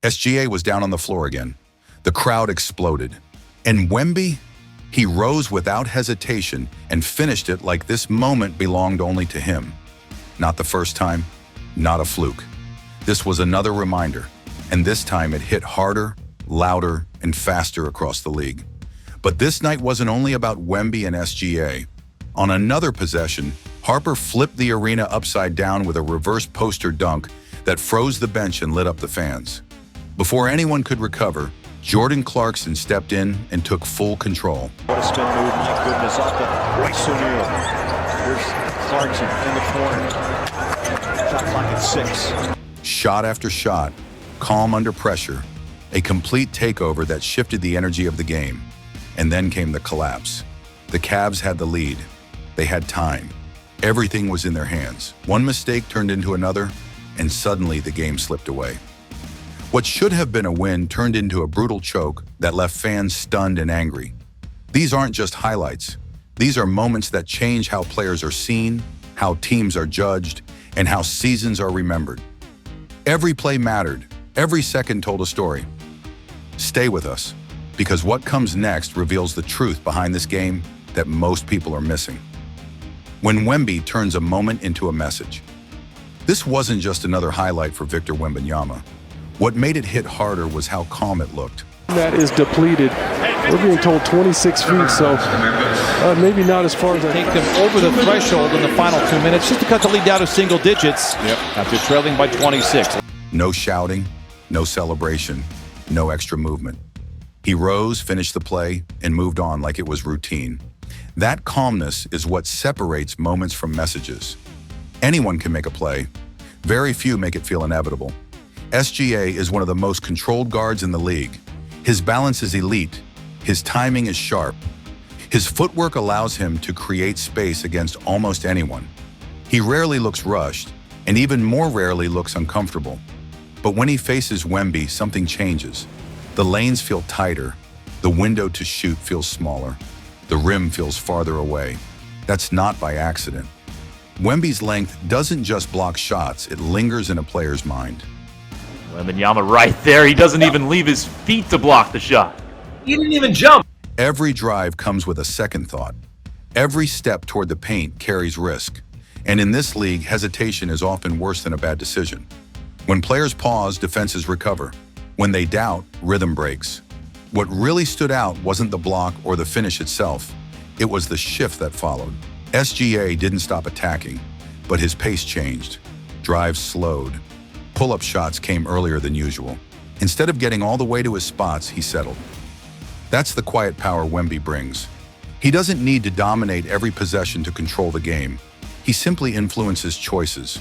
SGA was down on the floor again. The crowd exploded. And Wemby? He rose without hesitation and finished it like this moment belonged only to him. Not the first time, not a fluke. This was another reminder, and this time it hit harder, louder, and faster across the league. But this night wasn't only about Wemby and SGA. On another possession, Harper flipped the arena upside down with a reverse poster dunk that froze the bench and lit up the fans. Before anyone could recover, Jordan Clarkson stepped in and took full control. What a spin move, my goodness, off the Royce O'Neal. Here's Clarkson in the corner. Shot clock at 6. Shot after shot, calm under pressure, a complete takeover that shifted the energy of the game. And then came the collapse. The Cavs had the lead. They had time. Everything was in their hands. One mistake turned into another, and suddenly the game slipped away. What should have been a win turned into a brutal choke that left fans stunned and angry. These aren't just highlights. These are moments that change how players are seen, how teams are judged, and how seasons are remembered. Every play mattered. Every second told a story. Stay with us, because what comes next reveals the truth behind this game that most people are missing. When Wemby turns a moment into a message. This wasn't just another highlight for Victor Wembanyama. What made it hit harder was how calm it looked. That is depleted. We're being told 26 feet, so maybe not as far as I take them over the threshold in the final 2 minutes just to cut the lead down to single digits after trailing by 26. No shouting, no celebration, no extra movement. He rose, finished the play, and moved on like it was routine. That calmness is what separates moments from messages. Anyone can make a play. Very few make it feel inevitable. SGA is one of the most controlled guards in the league. His balance is elite. His timing is sharp. His footwork allows him to create space against almost anyone. He rarely looks rushed, and even more rarely looks uncomfortable. But when he faces Wemby, something changes. The lanes feel tighter. The window to shoot feels smaller. The rim feels farther away. That's not by accident. Wemby's length doesn't just block shots, it lingers in a player's mind. Wembanyama right there. He doesn't even leave his feet to block the shot. He didn't even jump. Every drive comes with a second thought. Every step toward the paint carries risk. And in this league, hesitation is often worse than a bad decision. When players pause, defenses recover. When they doubt, rhythm breaks. What really stood out wasn't the block or the finish itself. It was the shift that followed. SGA didn't stop attacking, but his pace changed. Drives slowed. Pull-up shots came earlier than usual. Instead of getting all the way to his spots, he settled. That's the quiet power Wemby brings. He doesn't need to dominate every possession to control the game. He simply influences choices.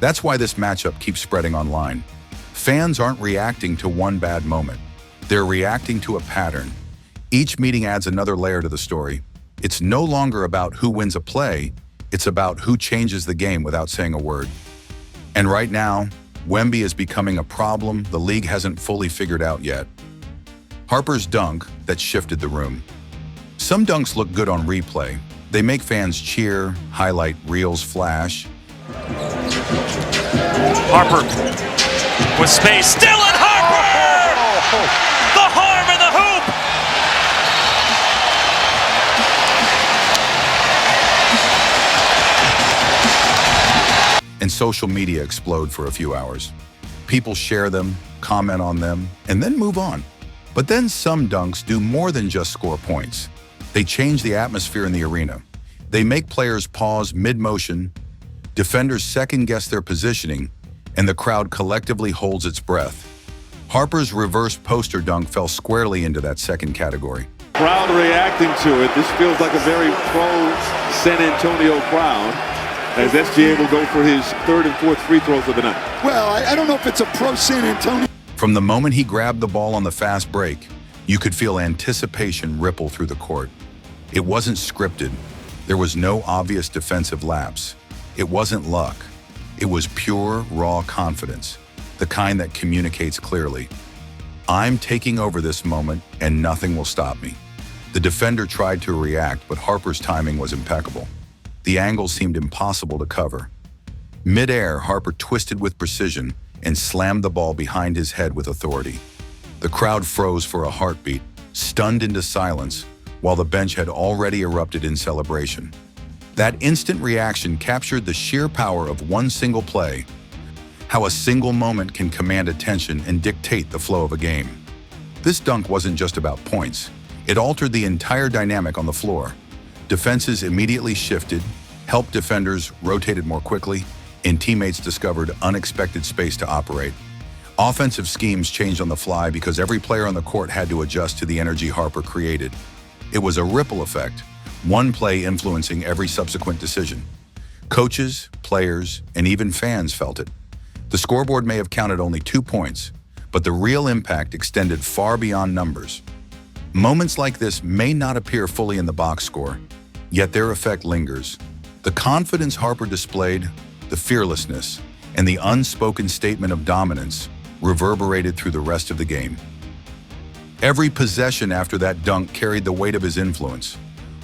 That's why this matchup keeps spreading online. Fans aren't reacting to one bad moment. They're reacting to a pattern. Each meeting adds another layer to the story. It's no longer about who wins a play, it's about who changes the game without saying a word. And right now, Wemby is becoming a problem the league hasn't fully figured out yet. Harper's dunk that shifted the room. Some dunks look good on replay. They make fans cheer, highlight reels flash. Harper with space, still at Harper! The harm in the hoop! And social media explode for a few hours. People share them, comment on them, and then move on. But then some dunks do more than just score points. They change the atmosphere in the arena. They make players pause mid-motion, defenders second-guess their positioning, and the crowd collectively holds its breath. Harper's reverse poster dunk fell squarely into that second category. Crowd reacting to it. This feels like a very pro-San Antonio crowd, as SGA will go for his third and fourth free throws of the night. Well, I don't know if it's a pro-San Antonio. From the moment he grabbed the ball on the fast break, you could feel anticipation ripple through the court. It wasn't scripted. There was no obvious defensive lapse. It wasn't luck. It was pure, raw confidence, the kind that communicates clearly. I'm taking over this moment, and nothing will stop me. The defender tried to react, but Harper's timing was impeccable. The angle seemed impossible to cover. Mid-air, Harper twisted with precision, and slammed the ball behind his head with authority. The crowd froze for a heartbeat, stunned into silence, while the bench had already erupted in celebration. That instant reaction captured the sheer power of one single play, how a single moment can command attention and dictate the flow of a game. This dunk wasn't just about points. It altered the entire dynamic on the floor. Defenses immediately shifted, helped defenders rotated more quickly, and teammates discovered unexpected space to operate. Offensive schemes changed on the fly because every player on the court had to adjust to the energy Harper created. It was a ripple effect, one play influencing every subsequent decision. Coaches, players, and even fans felt it. The scoreboard may have counted only 2 points, but the real impact extended far beyond numbers. Moments like this may not appear fully in the box score, yet their effect lingers. The confidence Harper displayed, the fearlessness, and the unspoken statement of dominance reverberated through the rest of the game. Every possession after that dunk carried the weight of his influence.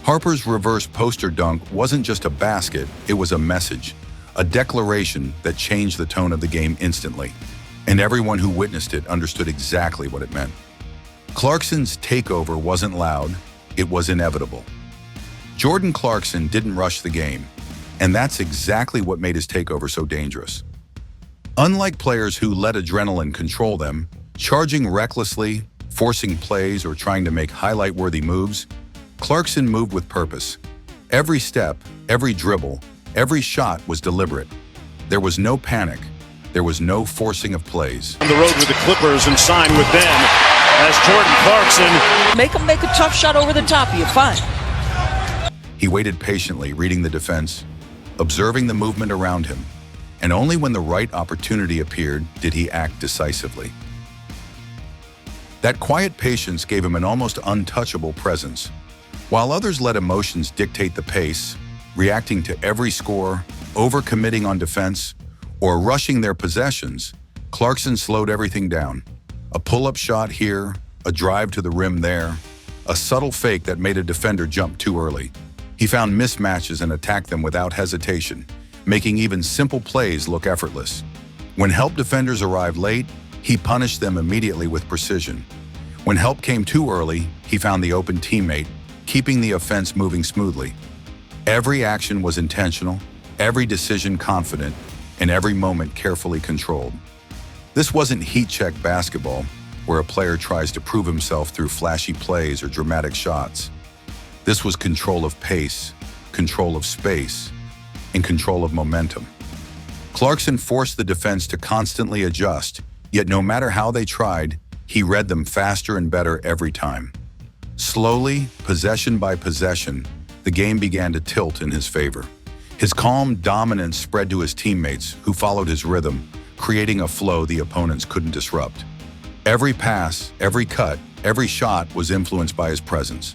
Harper's reverse poster dunk wasn't just a basket, it was a message, a declaration that changed the tone of the game instantly. And everyone who witnessed it understood exactly what it meant. Clarkson's takeover wasn't loud, it was inevitable. Jordan Clarkson didn't rush the game, and that's exactly what made his takeover so dangerous. Unlike players who let adrenaline control them, charging recklessly, forcing plays, or trying to make highlight-worthy moves, Clarkson moved with purpose. Every step, every dribble, every shot was deliberate. There was no panic. There was no forcing of plays. On the road with the Clippers and signed with them as Jordan Clarkson. Make him make a tough shot over the top of you, fine. He waited patiently, reading the defense, observing the movement around him, and only when the right opportunity appeared did he act decisively. That quiet patience gave him an almost untouchable presence. While others let emotions dictate the pace, reacting to every score, overcommitting on defense, or rushing their possessions, Clarkson slowed everything down. A pull-up shot here, a drive to the rim there, a subtle fake that made a defender jump too early. He found mismatches and attacked them without hesitation, making even simple plays look effortless. When help defenders arrived late, he punished them immediately with precision. When help came too early, he found the open teammate, keeping the offense moving smoothly. Every action was intentional, every decision confident, and every moment carefully controlled. This wasn't heat-check basketball, where a player tries to prove himself through flashy plays or dramatic shots. This was control of pace, control of space, and control of momentum. Clarkson forced the defense to constantly adjust, yet no matter how they tried, he read them faster and better every time. Slowly, possession by possession, the game began to tilt in his favor. His calm dominance spread to his teammates, who followed his rhythm, creating a flow the opponents couldn't disrupt. Every pass, every cut, every shot was influenced by his presence.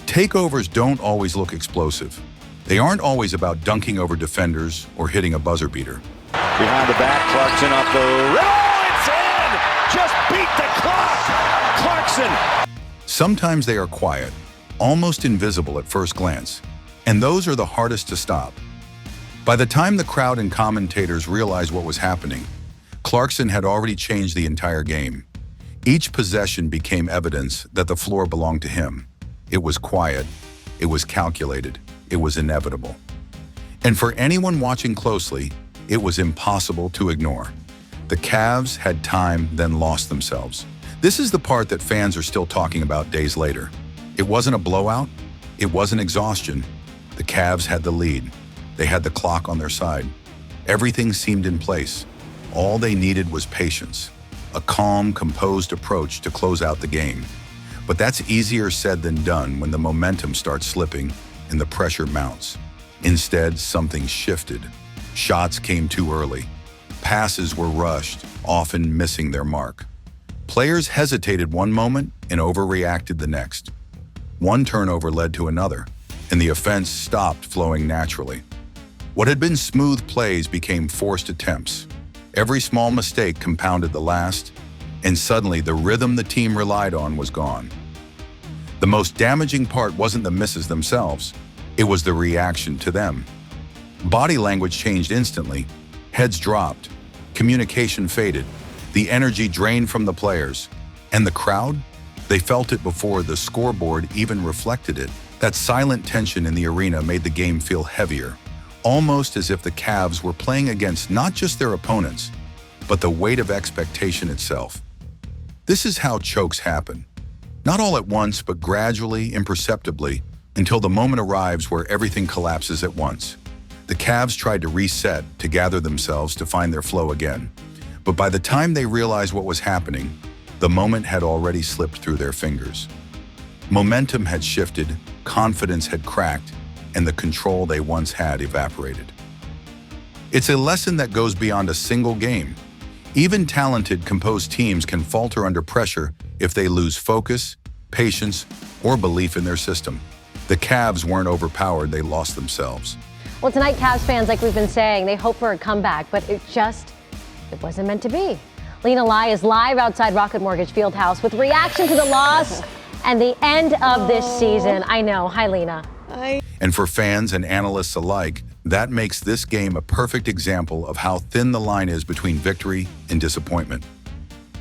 Takeovers don't always look explosive. They aren't always about dunking over defenders or hitting a buzzer beater. Behind the back, Clarkson off the rim. Oh, it's in! Just beat the clock! Clarkson! Sometimes they are quiet, almost invisible at first glance, and those are the hardest to stop. By the time the crowd and commentators realized what was happening, Clarkson had already changed the entire game. Each possession became evidence that the floor belonged to him. It was quiet, it was calculated, it was inevitable. And for anyone watching closely, it was impossible to ignore. The Cavs had time, then lost themselves. This is the part that fans are still talking about days later. It wasn't a blowout, it wasn't exhaustion. The Cavs had the lead. They had the clock on their side. Everything seemed in place. All they needed was patience, a calm, composed approach to close out the game. But that's easier said than done when the momentum starts slipping and the pressure mounts. Instead, something shifted. Shots came too early. Passes were rushed, often missing their mark. Players hesitated one moment and overreacted the next. One turnover led to another, and the offense stopped flowing naturally. What had been smooth plays became forced attempts. Every small mistake compounded the last, and suddenly the rhythm the team relied on was gone. The most damaging part wasn't the misses themselves, it was the reaction to them. Body language changed instantly. Heads dropped, Communication faded, the energy drained from the players, and the crowd? They felt it before the scoreboard even reflected it. That silent tension in the arena made the game feel heavier, almost as if the Cavs were playing against not just their opponents, but the weight of expectation itself. This is how chokes happen. Not all at once, but gradually, imperceptibly, until the moment arrives where everything collapses at once. The Cavs tried to reset, to gather themselves, to find their flow again. But by the time they realized what was happening, the moment had already slipped through their fingers. Momentum had shifted, confidence had cracked, and the control they once had evaporated. It's a lesson that goes beyond a single game. Even talented, composed teams can falter under pressure if they lose focus, patience, or belief in their system. The Cavs weren't overpowered, they lost themselves. Well, tonight, Cavs fans, like we've been saying, they hope for a comeback, but it wasn't meant to be. Lena Lai is live outside Rocket Mortgage Fieldhouse with reaction to the loss and the end of this season. I know. Hi, Lena. And for fans and analysts alike, that makes this game a perfect example of how thin the line is between victory and disappointment.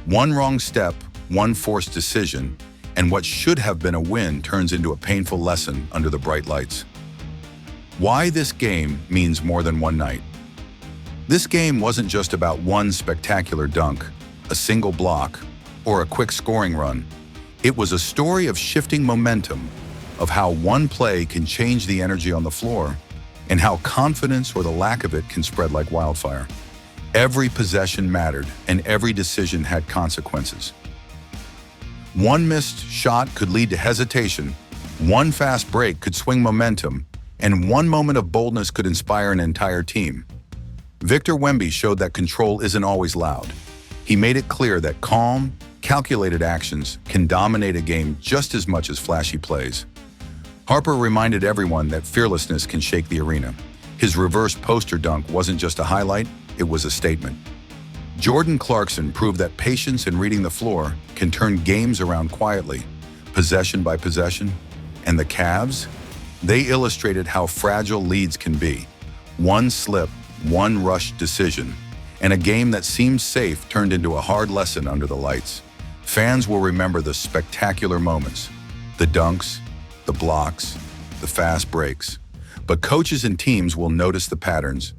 One wrong step, one forced decision, and what should have been a win turns into a painful lesson under the bright lights. Why this game means more than one night. This game wasn't just about one spectacular dunk, a single block, or a quick scoring run. It was a story of shifting momentum, of how one play can change the energy on the floor, and how confidence or the lack of it can spread like wildfire. Every possession mattered, and every decision had consequences. One missed shot could lead to hesitation, one fast break could swing momentum, and one moment of boldness could inspire an entire team. Victor Wemby showed that control isn't always loud. He made it clear that calm, calculated actions can dominate a game just as much as flashy plays. Harper reminded everyone that fearlessness can shake the arena. His reverse poster dunk wasn't just a highlight, it was a statement. Jordan Clarkson proved that patience and reading the floor can turn games around quietly, possession by possession. And the Cavs? They illustrated how fragile leads can be. One slip, one rushed decision, and a game that seemed safe turned into a hard lesson under the lights. Fans will remember the spectacular moments, the dunks, the blocks, the fast breaks. But coaches and teams will notice the patterns,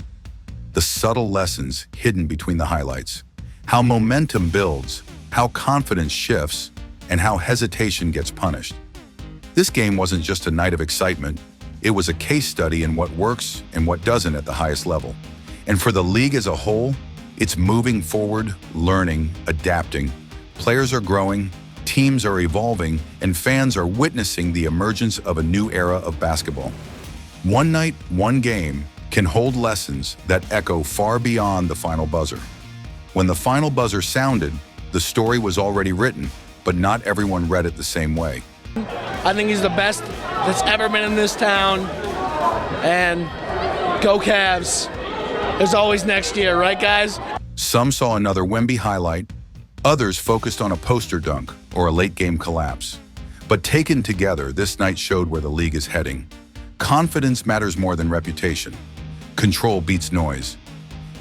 the subtle lessons hidden between the highlights, how momentum builds, how confidence shifts, and how hesitation gets punished. This game wasn't just a night of excitement, it was a case study in what works and what doesn't at the highest level. And for the league as a whole, it's moving forward, learning, adapting. Players are growing, teams are evolving, and fans are witnessing the emergence of a new era of basketball. One night, one game can hold lessons that echo far beyond the final buzzer. When the final buzzer sounded, the story was already written, but not everyone read it the same way. I think he's the best that's ever been in this town. And go Cavs. There's always next year, right, guys? Some saw another Wemby highlight. Others focused on a poster dunk or a late-game collapse. But taken together, this night showed where the league is heading. Confidence matters more than reputation. Control beats noise.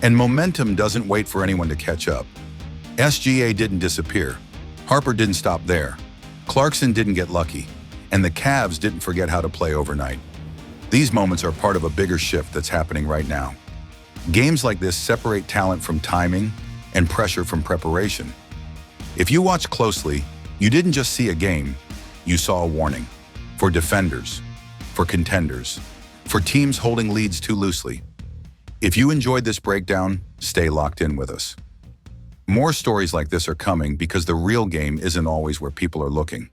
And momentum doesn't wait for anyone to catch up. SGA didn't disappear. Harper didn't stop there. Clarkson didn't get lucky. And the Cavs didn't forget how to play overnight. These moments are part of a bigger shift that's happening right now. Games like this separate talent from timing and pressure from preparation. If you watch closely, you didn't just see a game, you saw a warning. For defenders, for contenders, for teams holding leads too loosely. If you enjoyed this breakdown, stay locked in with us. More stories like this are coming because the real game isn't always where people are looking.